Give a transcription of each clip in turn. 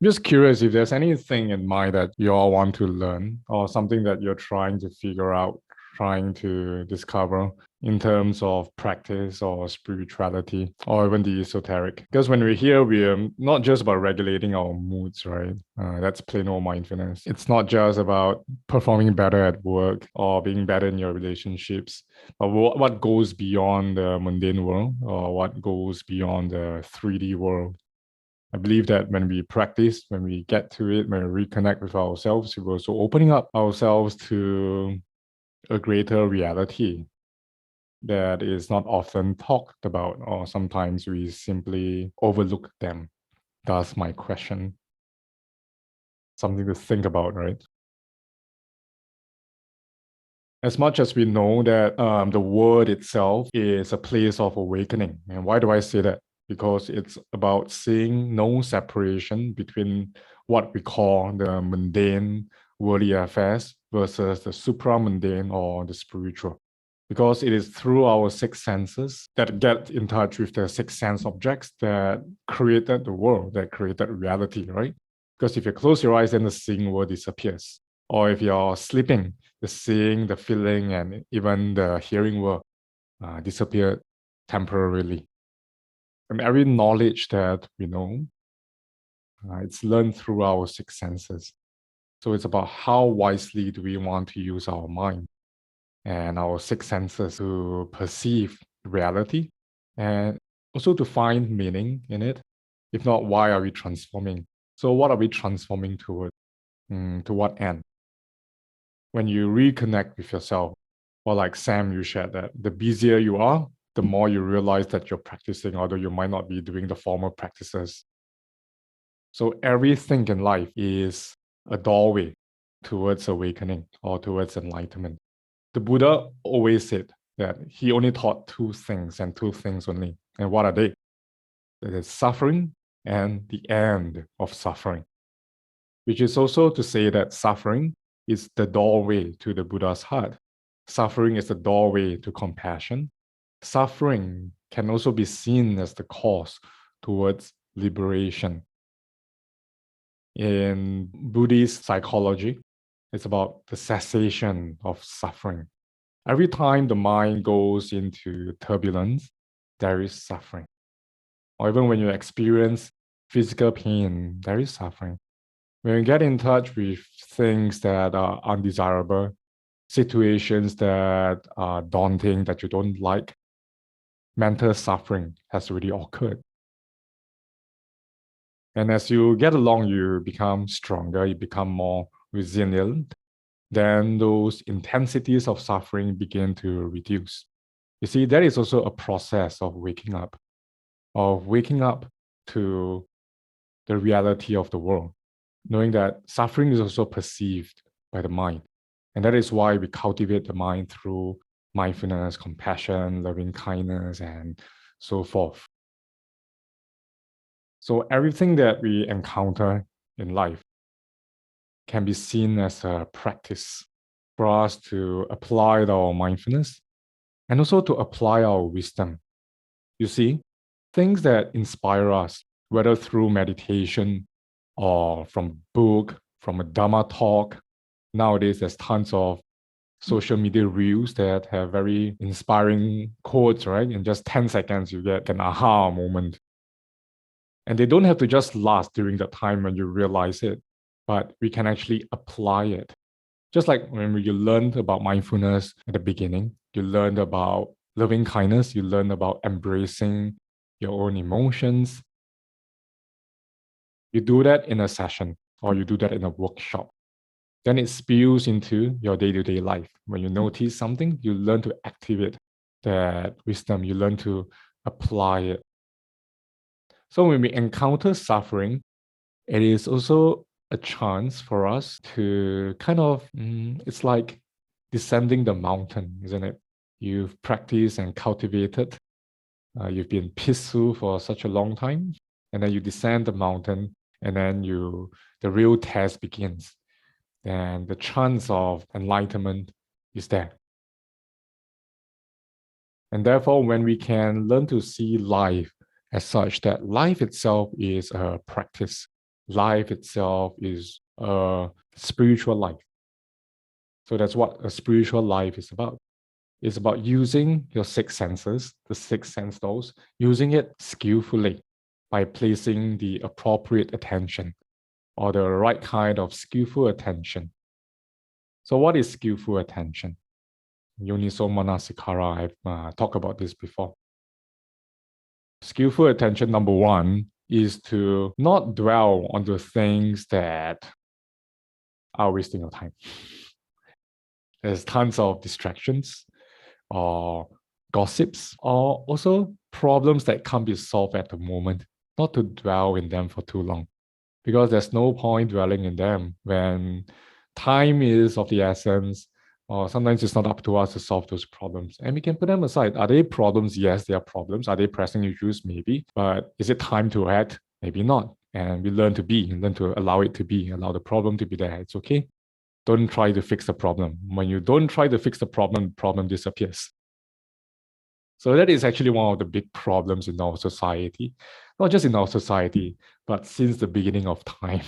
Just curious if there's anything in mind that you all want to learn or something that you're trying to figure out, trying to discover in terms of practice or spirituality or even the esoteric. Because when we're here, we're not just about regulating our moods, right? That's plain old mindfulness. It's not just about performing better at work or being better in your relationships, but what goes beyond the mundane world or what goes beyond the 3D world. I believe that when we practice, when we get to it, when we reconnect with ourselves, we're also opening up ourselves to a greater reality that is not often talked about, or sometimes we simply overlook them. That's my question. Something to think about, right? As much as we know that the world itself is a place of awakening. And why do I say that? Because it's about seeing no separation between what we call the mundane worldly affairs versus the supra-mundane or the spiritual. Because it is through our six senses that get in touch with the six sense objects that created the world, that created reality, right? Because if you close your eyes, then the seeing world disappears. Or if you're sleeping, the seeing, the feeling, and even the hearing will disappear temporarily. And every knowledge that we know, it's learned through our six senses. So it's about how wisely do we want to use our mind and our six senses to perceive reality and also to find meaning in it. If not, why are we transforming? So what are we transforming toward? To what end? When you reconnect with yourself, or like Sam, you shared that the busier you are, the more you realize that you're practicing, although you might not be doing the formal practices. So everything in life is a doorway towards awakening or towards enlightenment. The Buddha always said that he only taught two things and two things only. And what are they? It is suffering and the end of suffering, which is also to say that suffering is the doorway to the Buddha's heart. Suffering is the doorway to compassion. Suffering can also be seen as the cause towards liberation. In Buddhist psychology, it's about the cessation of suffering. Every time the mind goes into turbulence, there is suffering. Or even when you experience physical pain, there is suffering. When you get in touch with things that are undesirable, situations that are daunting, that you don't like, mental suffering has already occurred. And as you get along, you become stronger, you become more resilient, then those intensities of suffering begin to reduce. You see, that is also a process of waking up to the reality of the world, knowing that suffering is also perceived by the mind. And that is why we cultivate the mind through mindfulness, compassion, loving kindness, and so forth. So everything that we encounter in life can be seen as a practice for us to apply our mindfulness and also to apply our wisdom. You see, things that inspire us, whether through meditation or from book, from a Dharma talk. Nowadays, there's tons of social media reels that have very inspiring quotes, right? In just 10 seconds, you get an aha moment. And they don't have to just last during the time when you realize it, but we can actually apply it. Just like when you learned about mindfulness at the beginning, you learned about loving kindness, you learned about embracing your own emotions. You do that in a session or you do that in a workshop. Then it spills into your day-to-day life. When you notice something, you learn to activate that wisdom, you learn to apply it. So when we encounter suffering, it is also a chance for us to kind of, it's like descending the mountain, isn't it? You've practiced and cultivated, you've been peaceful for such a long time, and then you descend the mountain, and then the real test begins. And the chance of enlightenment is there. And therefore, when we can learn to see life as such, that life itself is a practice, life itself is a spiritual life. So that's what a spiritual life is about. It's about using your six senses, the six sense doors, using it skillfully by placing the appropriate attention or the right kind of skillful attention. So what is skillful attention? Yoniso Manasikara, I've talked about this before. Skillful attention, number one, is to not dwell on the things that are wasting your time. There's tons of distractions or gossips or also problems that can't be solved at the moment, not to dwell in them for too long. Because there's no point dwelling in them when time is of the essence, or sometimes it's not up to us to solve those problems. And we can put them aside. Are they problems? Yes, they are problems. Are they pressing issues? Maybe. But is it time to act? Maybe not. And we learn to allow it to be, allow the problem to be there. It's okay. Don't try to fix the problem. When you don't try to fix the problem disappears. So that is actually one of the big problems in our society, not just in our society, but since the beginning of time.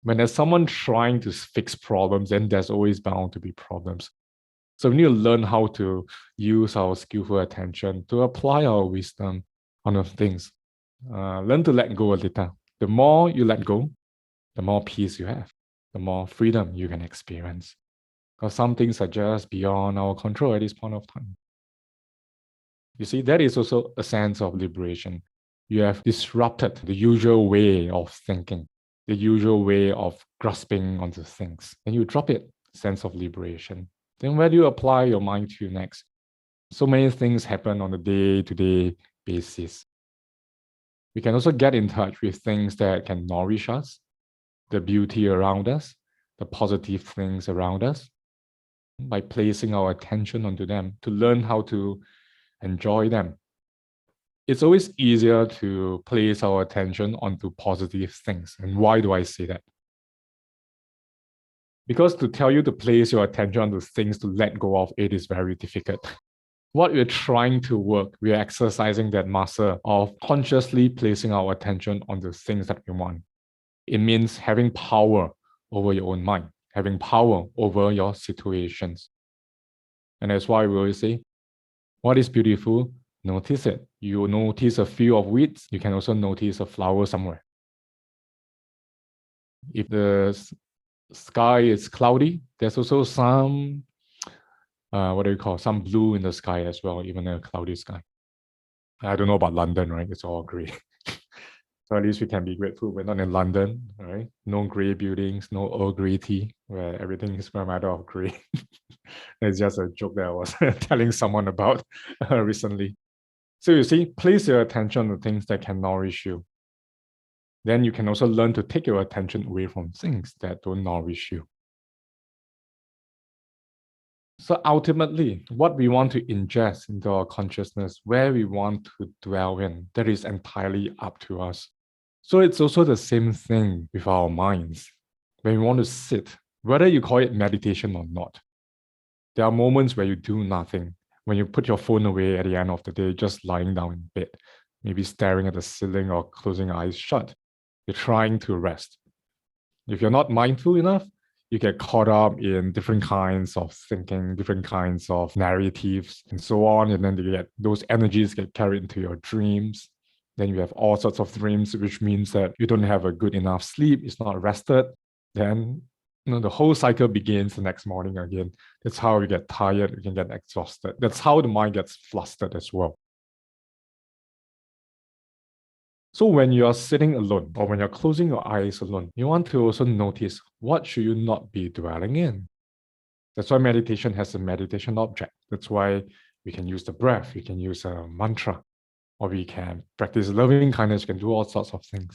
When there's someone trying to fix problems, then there's always bound to be problems. So we need to learn how to use our skillful attention to apply our wisdom on the things. Learn to let go a little. The more you let go, the more peace you have, the more freedom you can experience. Because some things are just beyond our control at this point of time. You see, that is also a sense of liberation. You have disrupted the usual way of thinking, the usual way of grasping onto things. And you drop it, sense of liberation. Then where do you apply your mind to next? So many things happen on a day-to-day basis. We can also get in touch with things that can nourish us, the beauty around us, the positive things around us, by placing our attention onto them to learn how to enjoy them. It's always easier to place our attention onto positive things. And why do I say that? Because to tell you to place your attention onto things to let go of, it is very difficult. What we're trying to work, we're exercising that muscle of consciously placing our attention on the things that we want. It means having power over your own mind, having power over your situations. And that's why we always say, what is beautiful? Notice it. You notice a field of weeds, you can also notice a flower somewhere. If the sky is cloudy, there's also some, some blue in the sky as well, even a cloudy sky. I don't know about London, right? It's all gray. So at least we can be grateful we're not in London, right? No gray buildings, no Earl Grey tea, where everything is a matter of gray. It's just a joke that I was telling someone about recently. So you see, place your attention on things that can nourish you. Then you can also learn to take your attention away from things that don't nourish you. So ultimately, what we want to ingest into our consciousness, where we want to dwell in, that is entirely up to us. So it's also the same thing with our minds. When we want to sit, whether you call it meditation or not, there are moments where you do nothing. When you put your phone away at the end of the day, just lying down in bed, maybe staring at the ceiling or closing eyes shut, you're trying to rest. If you're not mindful enough, you get caught up in different kinds of thinking, different kinds of narratives, and so on. And then those energies get carried into your dreams. Then you have all sorts of dreams, which means that you don't have a good enough sleep, it's not rested. Then the whole cycle begins the next morning again. That's how you get tired, you can get exhausted. That's how the mind gets flustered as well. So when you are sitting alone or when you're closing your eyes alone, you want to also notice what should you not be dwelling in. That's why meditation has a meditation object. That's why we can use the breath, we can use a mantra, or we can practice loving kindness, you can do all sorts of things.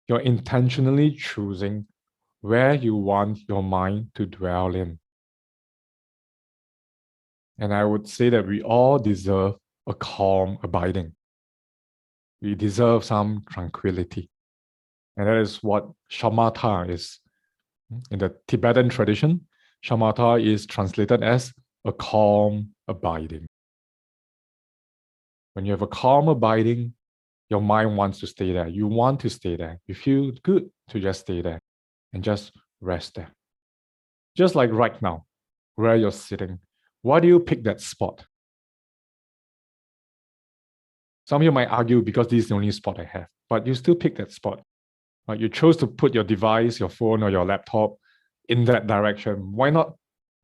You're intentionally choosing where you want your mind to dwell in. And I would say that we all deserve a calm abiding. We deserve some tranquility. And that is what shamatha is. In the Tibetan tradition, shamatha is translated as a calm abiding. When you have a calm abiding, your mind wants to stay there. You want to stay there. You feel good to just stay there and just rest there. Just like right now, where you're sitting, why do you pick that spot? Some of you might argue because this is the only spot I have, but you still pick that spot. Right? You chose to put your device, your phone, or your laptop in that direction. Why not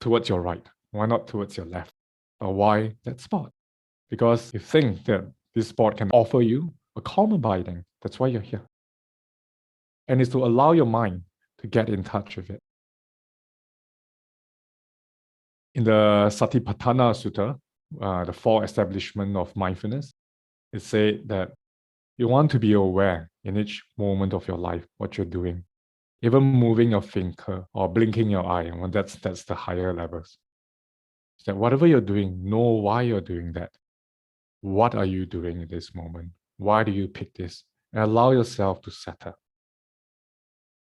towards your right? Why not towards your left? Or why that spot? Because you think that this spot can offer you a calm abiding. That's why you're here. And it's to allow your mind to get in touch with it. In the Satipatthana Sutta, the four establishment of mindfulness, it said that you want to be aware in each moment of your life what you're doing, even moving your finger or blinking your eye. Well, that's the higher levels. So that whatever you're doing, know why you're doing that. What are you doing in this moment? Why do you pick this? And allow yourself to settle.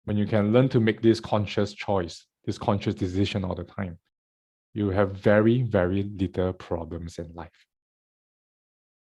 When you can learn to make this conscious choice, this conscious decision all the time, you have very, very little problems in life.